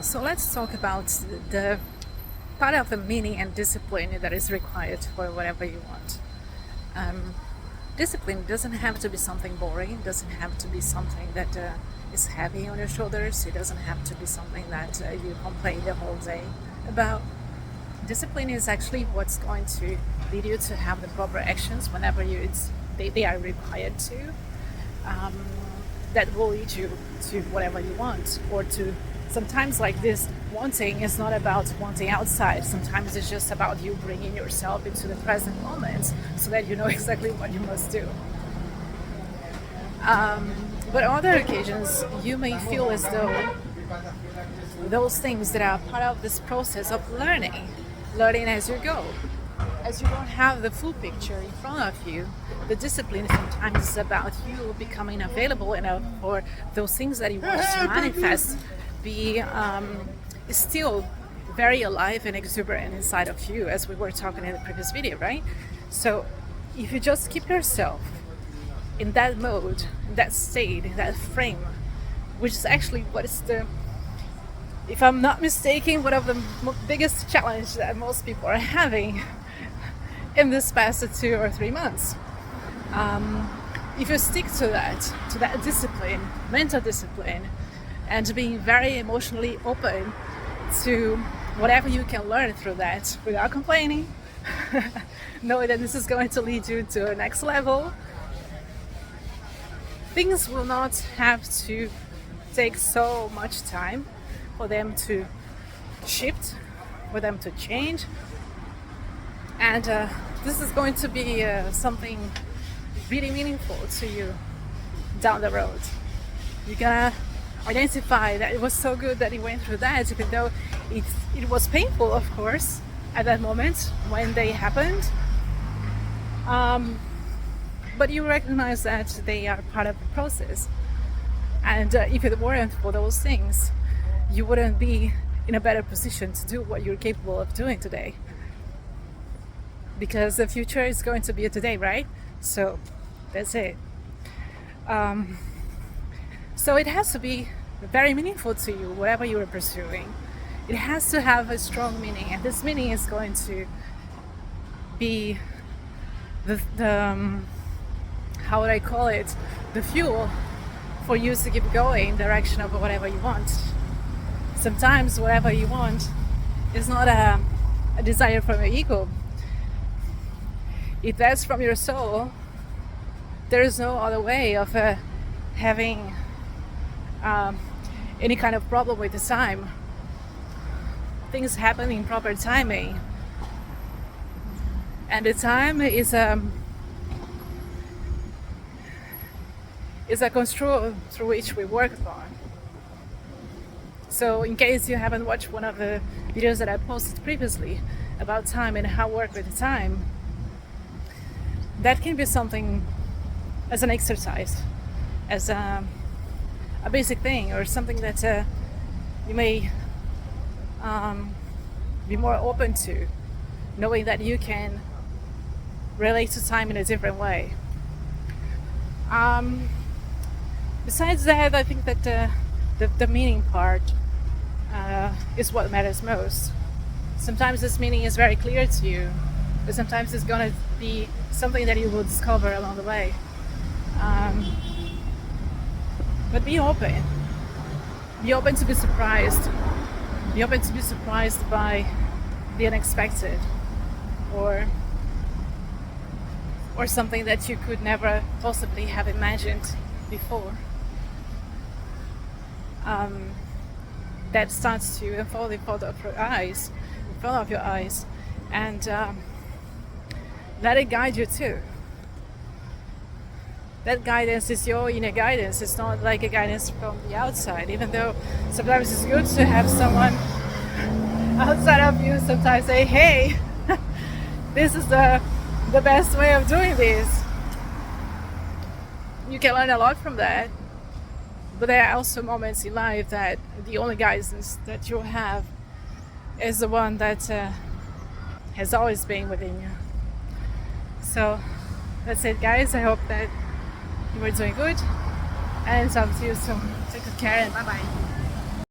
well. So let's talk about the part of the meaning and discipline that is required for whatever you want. Discipline doesn't have to be something boring. It doesn't have to be something that is heavy on your shoulders. It doesn't have to be something that you complain the whole day about. Discipline is actually what's going to lead you to have the proper actions whenever they are required to. That will lead you to whatever you want, or to sometimes like this wanting is not about wanting outside. Sometimes it's just about you bringing yourself into the present moment so that you know exactly what you must do. But on other occasions, you may feel as though those things that are part of this process of learning as you go, as you don't have the full picture in front of you, the discipline sometimes is about you becoming available enough for those things that you want to manifest be still very alive and exuberant inside of you, as we were talking in the previous video, right? So if you just keep yourself in that mode, in that state, in that frame, which is actually what is if I'm not mistaken, one of the biggest challenges that most people are having in this past 2 or 3 months. If you stick to that discipline, mental discipline, and being very emotionally open to whatever you can learn through that without complaining, knowing that this is going to lead you to a next level, things will not have to take so much time for them to shift, for them to change. And this is going to be something really meaningful to you down the road. You're gonna identify that it was so good that he went through that, even though it was painful, of course, at that moment when they happened. But you recognize that they are part of the process. And if it weren't for those things, you wouldn't be in a better position to do what you're capable of doing today. Because the future is going to be today, right? So that's it. So it has to be very meaningful to you, whatever you are pursuing. It has to have a strong meaning, and this meaning is going to be the how would I call it? The fuel for you to keep going in the direction of whatever you want. Sometimes whatever you want is not a desire from your ego. If that's from your soul, there is no other way of having any kind of problem with the time. Things happen in proper timing, and the time is a construct through which we work upon. So in case you haven't watched one of the videos that I posted previously about time and how to work with the time, that can be something as an exercise, as a basic thing, or something that you may be more open to, knowing that you can relate to time in a different way. Besides that, I think that the meaning part is what matters most. Sometimes this meaning is very clear to you, but sometimes it's going to be something that you will discover along the way. But be open. Be open to be surprised. Be open to be surprised by the unexpected, or something that you could never possibly have imagined before. That starts to unfold in front of your eyes, and let it guide you too. That guidance is your inner guidance. It's not like a guidance from the outside, even though sometimes it's good to have someone outside of you sometimes say, hey, this is the best way of doing this. You can learn a lot from that. But there are also moments in life that the only guidance that you'll have is the one that has always been within you. So that's it, guys. I hope that you were doing good, and talk to you soon. Take good care, and bye bye.